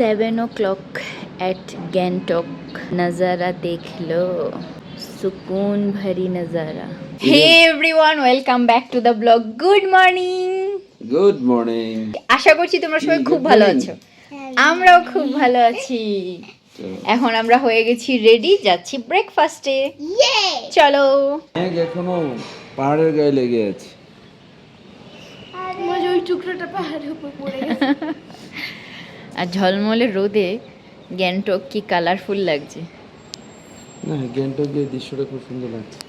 7 o'clock at Gangtok. नज़ारा देख लो, सुकून भरी नज़ारा. Hey everyone, welcome back to the vlog. Good morning. Good morning. আশা করছি তোমরা সবাই খুব ভালো আছো. আমরাও খুব ভালো আছি. এখন আমরা হয়ে গেছি রেডি, যাচ্ছি ব্রেকফাস্টে. চলো. এখনো পাহাড়ের গায়ে লেগে আছে. মজা ওই টুকরোটা পাহাড়ের উপর পড়ে গেছে. আর ঝলমলে রোদে গ্যাংটক কি কালারফুল লাগছে. না, গ্যাংটকের দৃশ্যটা খুব সুন্দর লাগছে.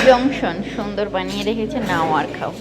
জংশন সুন্দর বানিয়ে রেখেছে, নাও আর খাও.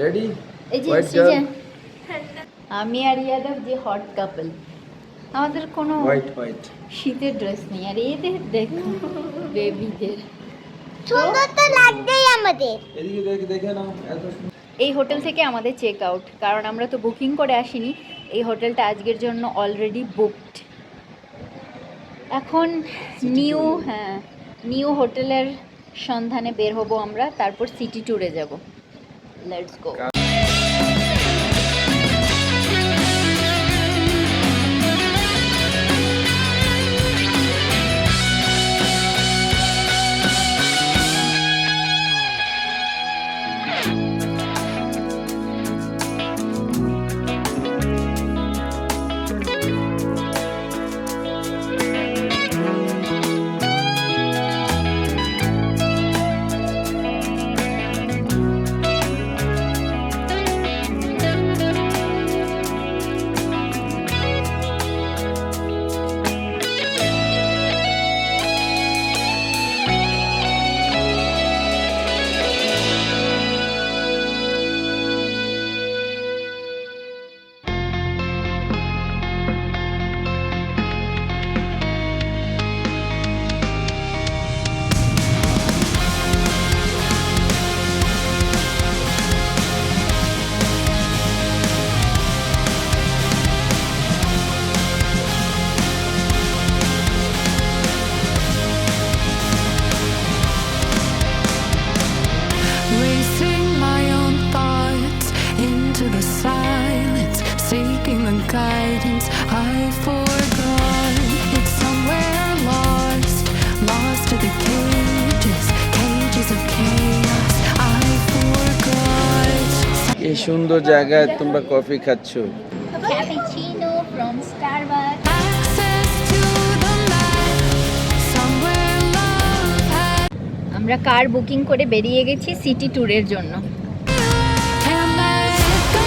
Ready? এই যে White সিজন, girl. আমি আর ইয়াদব যে হট কাপল, আমাদের কোনো White. শীতের ড্রেস নেই. আর এদের দেখো বেবিদের সুন্দর তো লাগবেই আমাদের. এদিকে দেখে নাও, এত সুন্দর. এই হোটেল থেকে আমাদের চেক আউট, কারণ আমরা তো বুকিং করে আসিনি. এই হোটেলটা আজকের জন্য অলরেডি বুকড. এখন নিউ হোটেলের সন্ধানে বের হব আমরা, তারপর সিটি ট্যুরে যাব. Let's go. Guidance I forgot. It's somewhere lost to the cages of chaos. I forgot. এই সুন্দর জায়গায় তোমরা কফি খাচ্ছো. Cappuccino from Starbucks. Access to the night. Somewhere love had. আমরা কার বুকিং করে বেরিয়ে গেছি সিটি ট্যুরের জন্য. Can't let it go.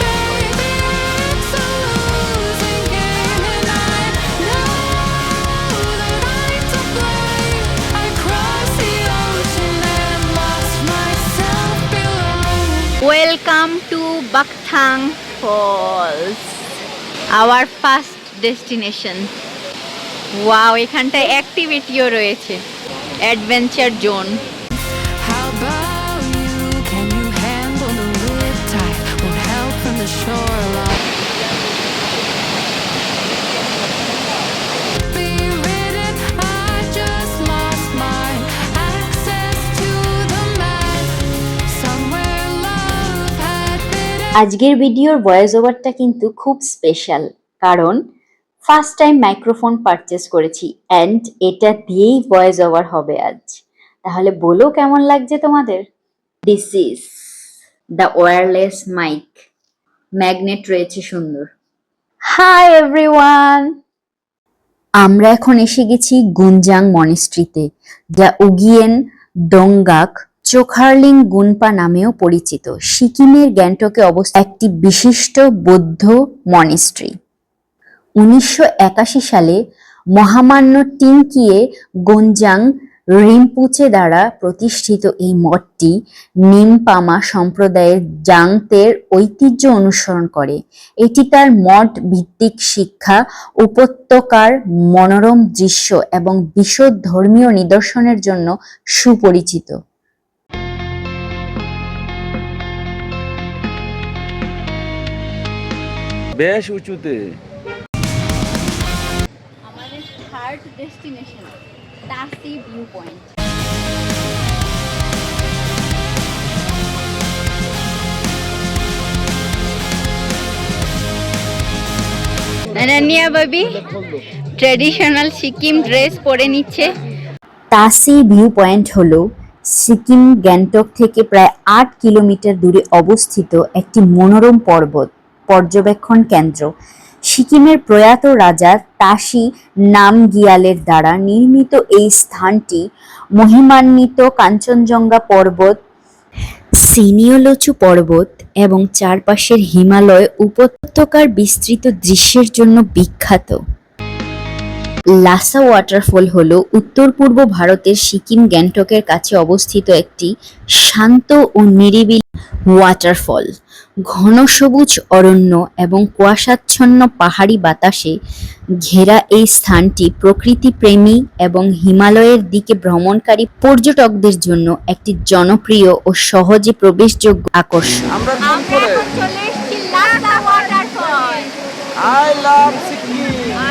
Baby, it's a losing game, and I know that I'm to blame. I crossed the ocean and lost myself below. Welcome to Bakthang Falls. Our first destination. Wow, এখানটায় অ্যাক্টিভিটিও রয়েছে, adventure zone. How about you? Can you handle the riptide? Won't help from the shoreline. Be written, I just lost my access to the map. Somewhere love had been. আজকের ভিডিওর voice ওভারটা কিন্তু খুব special, কারণ first time microphone purchase করেছি and এটা দিয়েই voice over হবে আজ। তাহলে বলো কেমন লাগছে তোমাদের? This is the wireless mic, magnet রয়েছে সুন্দর। হাই এভরিওয়ান, আমরা এখন এসে গেছি গুনজাং মনেস্ট্রিতে, যা উগিয়েন ডোংগাক চোখারলিং গুনপা নামেও পরিচিত। সিকিমের গ্যাংটকে অবস্থিত একটি বিশিষ্ট বৌদ্ধ মনেস্ট্রি। 1981 সালে মহামান্য টিংকিয়ে গোনজাং রিম্পুচে দ্বারা প্রতিষ্ঠিত এই মঠটি নিমপামা সম্প্রদায়ের জাংতের ঐতিহ্য অনুসরণ করে। এটি তার মঠ ভিত্তিক শিক্ষা, উপত্যকার মনোরম দৃশ্য এবং বিশদ ধর্মীয় নিদর্শনের জন্য সুপরিচিত। বেশ উঁচুতে। আমাদের third destination Tashi view point. Ananya baby traditional Sikkim dress পরে নিচ্ছে। তাসি ভিউ পয়েন্ট হলো সিকিম গ্যাংটক থেকে প্রায় 8 কিলোমিটার দূরে অবস্থিত একটি মনোরম পর্যবেক্ষণ কেন্দ্র। সিকিমের প্রয়াত রাজা তাসি নামগিয়ালের দ্বারা নির্মিত এই স্থানটি মহিমান্বিত কাঞ্চনজঙ্ঘা পর্বত, সিনিয়লচু পর্বত এবং চারপাশের হিমালয় উপত্যকার বিস্তৃত দৃশ্যের জন্য বিখ্যাত। লাসা ওয়াটারফল হল উত্তর পূর্ব ভারতের সিকিম গ্যাংটকের কাছে অবস্থিত একটি শান্ত ও নিরিবিলি ওয়াটারফল। ঘন সবুজ অরণ্য এবং কুয়াশাচ্ছন্ন পাহাড়ি বাতাসে ঘেরা এই স্থানটি প্রকৃতিপ্রেমী এবং হিমালয়ের দিকে ভ্রমণকারী পর্যটকদের জন্য একটি জনপ্রিয় ও সহজে প্রবেশযোগ্য আকর্ষণ। আমরা চলে এসেছি Lasa waterfall. I love Sikkim.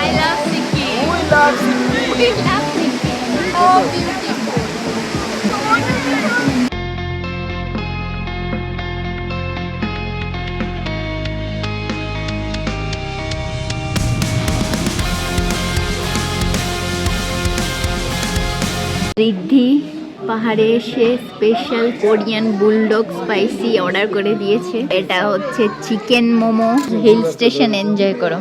I love Sikkim. We love Sikkim. We love Sikkim. So beautiful. Riddhi পাহাড়ে এসে special Korean bulldog spicy order করে দিয়েছে। এটা হচ্ছে chicken momo. Hill station enjoy করো।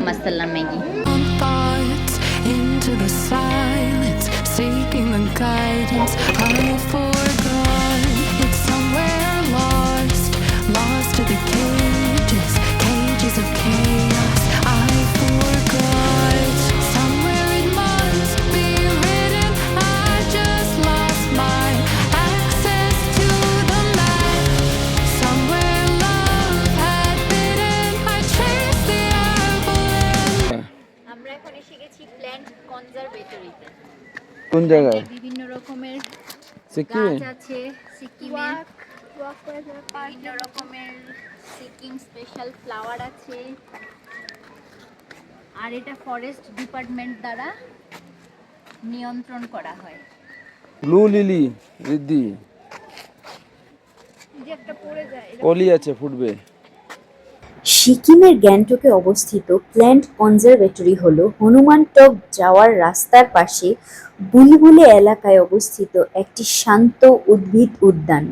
Masala Maggi. On thoughts into the silence, seeking the guidance I forgot. It's somewhere lost, lost to the cages, cages of chaos. I forgot. Somewhere it must be written. I just lost my access to the map. Somewhere love had bidden. I chased the apple. আমরা এখন এসে গেছি plant কনজারভেটরিতে। কোন জায়গায়? বিভিন্ন রকমের সিকিমে? গাছ আছে সিকিমে, বিভিন্ন রকমের সিকিম স্পেশাল ফ্লাওয়ার আছে। আর এটা ফরেস্ট ডিপার্টমেন্ট দ্বারা নিয়ন্ত্রণ করা হয়। Blue lily Riddhi. কলি আছে, ফুটবে। সিকিমের গ্যাংটকে অবস্থিত প্ল্যান্ট কনজারভেটরি হলো হনুমানটক যাওয়ার রাস্তার পাশে বুলবুলে এলাকায় অবস্থিত একটি শান্ত উদ্ভিদ উদ্যান।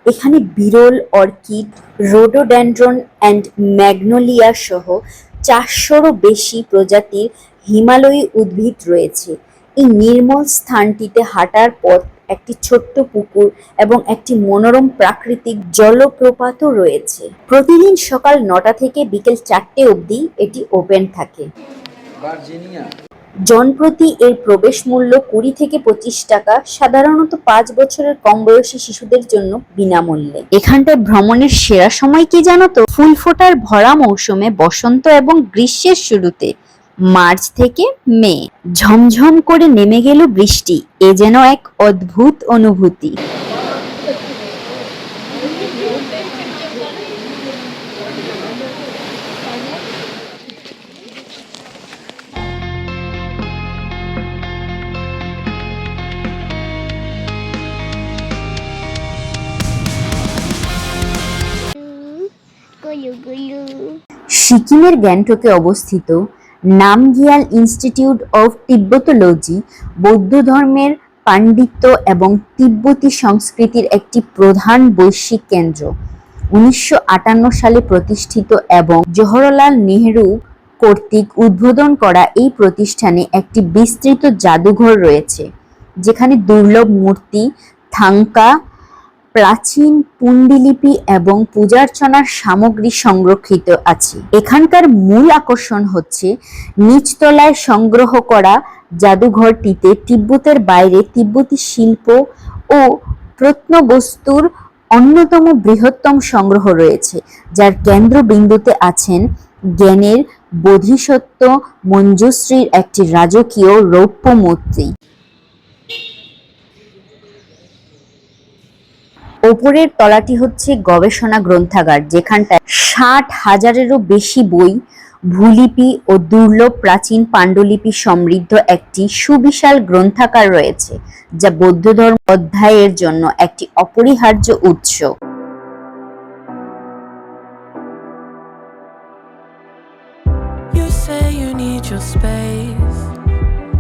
এখানে বিরল অর্কিড, রোডোডেনড্রন অ্যান্ড ম্যাগনোলিয়া সহ 400রও বেশি প্রজাতির হিমালয়ী উদ্ভিদ রয়েছে। এই নির্মল স্থানটিতে হাঁটার পথ, একটি ছোট্ট পুকুর এবং একটি মনোরম প্রাকৃতিক জলপ্রপাতও রয়েছে। প্রতিদিন সকাল 9টা থেকে বিকেল 4টে অবধি এটি ওপেন থাকে। ভার্জিনিয়া। জনপ্রতি এর প্রবেশ মূল্য 20 থেকে 25 টাকা, সাধারণত 5 বছরের কম বয়সী শিশুদের জন্য বিনামূল্যে। এখানটায় ভ্রমণের সেরা সময় কি জানো তো? ফুল ফোটার ভরা মৌসুমে, বসন্ত এবং গ্রীষ্মের শুরুতে, মার্চ থেকে মে। ঝমঝম করে নেমে গেল বৃষ্টি, এ যেন এক অদ্ভুত অনুভূতি। গুলু গুলু। সিকিমের গ্যাংটকে অবস্থিত নামগিয়াল ইনস্টিটিউট অফ তিব্বতোলজি বৌদ্ধ ধর্মের পাণ্ডিত্য এবং তিব্বতী সংস্কৃতির একটি প্রধান বৈশ্বিক কেন্দ্র। 1958 সালে প্রতিষ্ঠিত এবং জওহরলাল নেহেরু কর্তৃক উদ্বোধন করা এই প্রতিষ্ঠানে একটি বিস্তৃত জাদুঘর রয়েছে, যেখানে দুর্লভ মূর্তি, থাংকা, প্রাচীন পুণ্ডলিপি এবং পূজার্চনার সামগ্রী সংরক্ষিত আছে। এখানকার মূল আকর্ষণ হচ্ছে নিচতলায় সংগ্রহ করা জাদুঘরটিতে তিব্বতের বাইরে তিব্বতী শিল্প ও প্রত্নবস্তুর অন্যতম বৃহত্তম সংগ্রহ রয়েছে, যার কেন্দ্রবিন্দুতে আছেন জ্ঞানের বোধিসত্ত্ব মঞ্জুশ্রীর একটি রাজকীয় রৌপ্য মূর্তি। ওপরের তলাটি হচ্ছে গবেষণা গ্রন্থাগার, যেখানটায় 60,000-এরও বেশি বই, ভূলিপি ও দুর্লভ প্রাচীন পাণ্ডুলিপি সমৃদ্ধ একটি সুবিশাল গ্রন্থাগার রয়েছে, যা বৌদ্ধ ধর্ম অধ্যয়নের জন্য একটি অপরিহার্য উৎস। You say you need your space,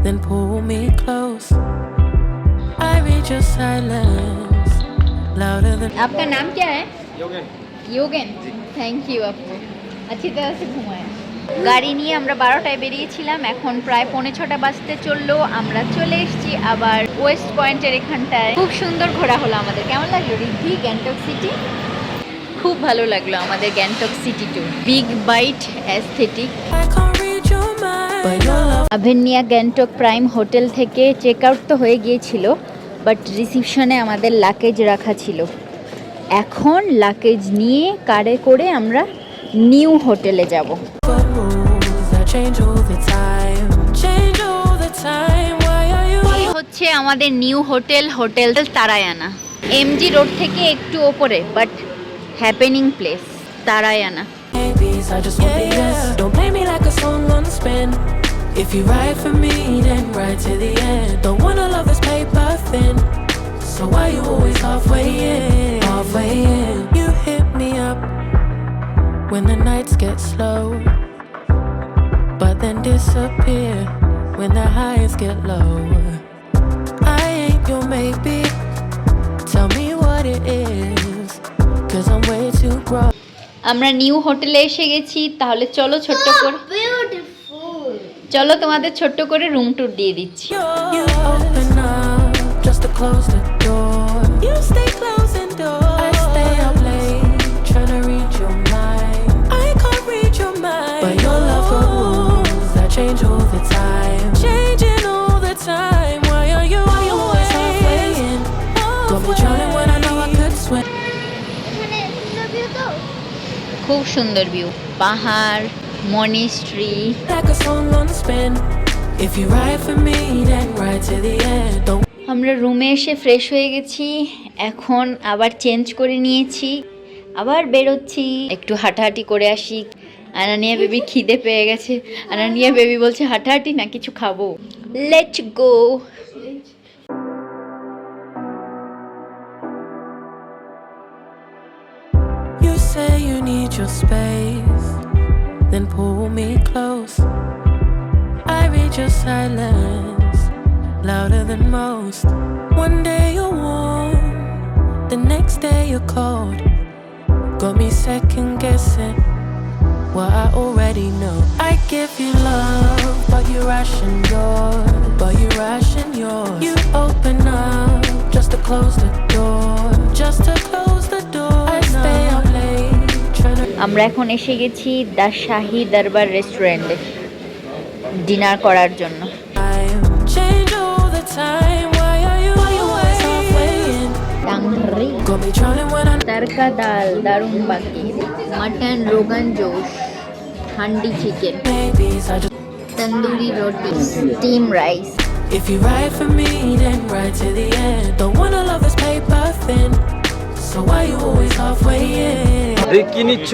then pull me close. I read your silence louder than आपका नाम क्या है? योगेन। थैंक यू आपको, अच्छी तरह से घुमाया। গাড়ি নিয়ে আমরা 12টায় বেরিয়েছিলাম, এখন প্রায় 5:45 বাজতে চললো। আমরা চলে এসেছি আবার ওয়েস্ট পয়েন্টের এখানটায়। খুব সুন্দর ঘোরা হলো আমাদের। কেমন লাগলো রিদ্ধি গ্যাংটক সিটি? খুব ভালো লাগলো আমাদের Gangtok city too. Big bite aesthetic. I can't read your mind, but your love Avenia Gangtok prime hotel থেকে চেক আউট তো হয়ে গিয়েছিল, বাট রিসিপশনে আমাদের লাগেজ রাখা ছিল। এখন লাগেজ নিয়ে কারে করে আমরা নিউ হোটেলে যাব। rules that change all the time, change all the time. Why are you? এই হচ্ছে আমাদের new hotel, hotel Tarayana. MG road থেকে একটু ওপরে, but happening place Tarayana. Babies, I just want the yes. Don't play me like a song on spin. If you ride for me, then ride to the end. Don't wanna love this paper thin. So why you always halfway in? Halfway in. You hit me up when the nights get slow, but then disappear when the highs get low. I ain't your maybe. Tell me what it is, 'cause I'm way too grown. আমরা new হোটেলে এসে গেছি, তাহলে চলো ছোট্ট করে beautiful. চলো তোমাদের ছোট্ট করে রুম ট্যুর দিয়ে দিচ্ছি। You open up just to close the door. You stay closing doors. I stay up late trying to read your mind. I can't read your mind, but your love for rules that change all the time, changing all the time. Why are you always halfway in? Got me drowning when I know I could swim. এখানে সুন্দর view তো। খুব সুন্দর view, পাহাড়, monastery. Like a song on spin. If you ride for me, then ride to the end. Don't আমরা রুমে এসে fresh হয়ে গেছি, এখন আবার চেঞ্জ করে নিয়েছি, আবার বেরোচ্ছি, একটু হাঁটাহাঁটি করে আসি। আনানিয়া বেবি খিদে পেয়ে গেছে। আনানিয়া বেবি বলছে হাঁটাহাঁটি না, কিছু খাবো। Let's go. You say you need your space, then pull me close. I read your silence louder than most. One day you're warm, the next day you're cold. Got me second guessing what I already know. I give you love, but you ration yours. But you ration yours. You open up just to close the door. Just to close the door. I stay up late trying to. আমরা এখন এসে গেছি the শাহী দরবার রেস্টুরেন্টে dinner করার জন্য। time. Why are you always halfway in? Tangri, Got me drowning when I तड़का दाल, दारुन बाकी, mutton rogan josh, हांडी chicken, babies. I just tandoori roti, steam rice. if you ride for me, then ride to the end. Don't wanna love is paper thin. So why you always halfway in? এই কি নিচ্ছ?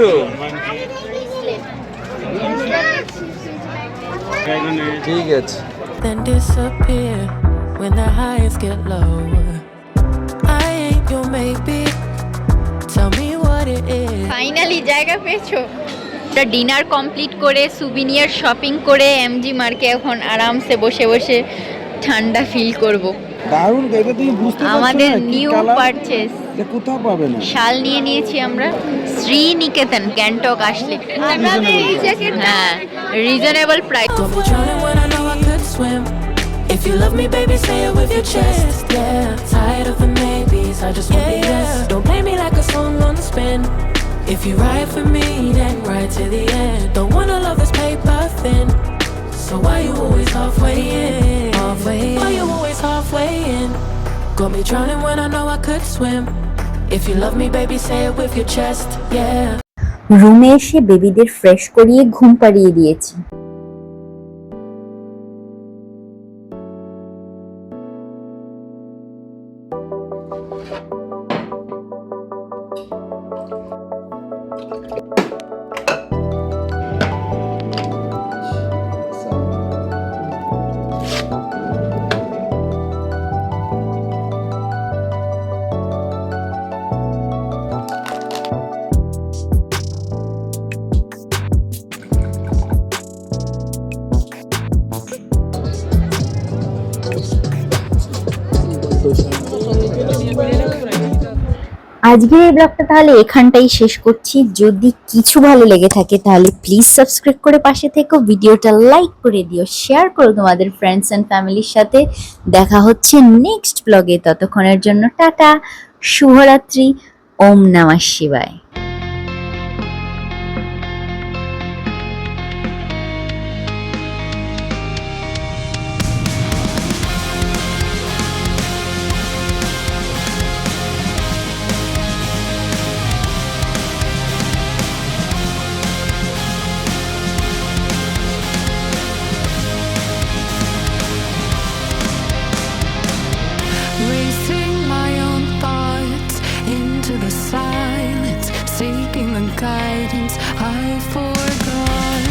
ঠিক আছে। Then disappear when the highs get lower. I ain't your maybe. Tell me what it is. Finally জায়গা পেয়েছো। Dinner complete করে souvenir shopping করে MG মার্কে এখন আরামসে বসে বসে ঠান্ডা ফিল করব। দারুণ, এটা তুমি বুঝতে পারছো না আমাদের কি নিউ কালার? পারচেস, এটা কোথাও পাবে না। শাল নিয়ে নিয়েছি আমরা শ্রীনিকেতন গ্যাংটক আসলে। হ্যাঁ, reasonable price. Got me drowning when I know I could swim. If you love me, baby, say it with your chest. Yeah, tired of the maybes. I just want the yes. Don't play me like a song on spin. If you ride for me, then ride to the end. Don't wanna love this paper thin. So why you always halfway in? Halfway in. Why you always halfway in? Got me drowning when I know I could swim. If you love me, baby, say it with your chest. Yeah. রুমে এসে বেবিদের fresh করিয়ে ঘুম পাড়িয়ে দিয়েছি। আজকের এই ব্লগটা তাহলে এখানটাই শেষ করছি। যদি কিছু ভালো লেগে থাকে তাহলে প্লিজ সাবস্ক্রাইব করে পাশে থেকো, ভিডিওটা লাইক করে দিও, শেয়ার করো তোমাদের ফ্রেন্ডস এন্ড ফ্যামিলির সাথে। দেখা হচ্ছে নেক্সট ব্লগে, ততক্ষণের জন্য টাটা, শুভরাত্রি, ওম নমঃ শিবায়। Racing my own thoughts into the silence, seeking the guidance I forgot.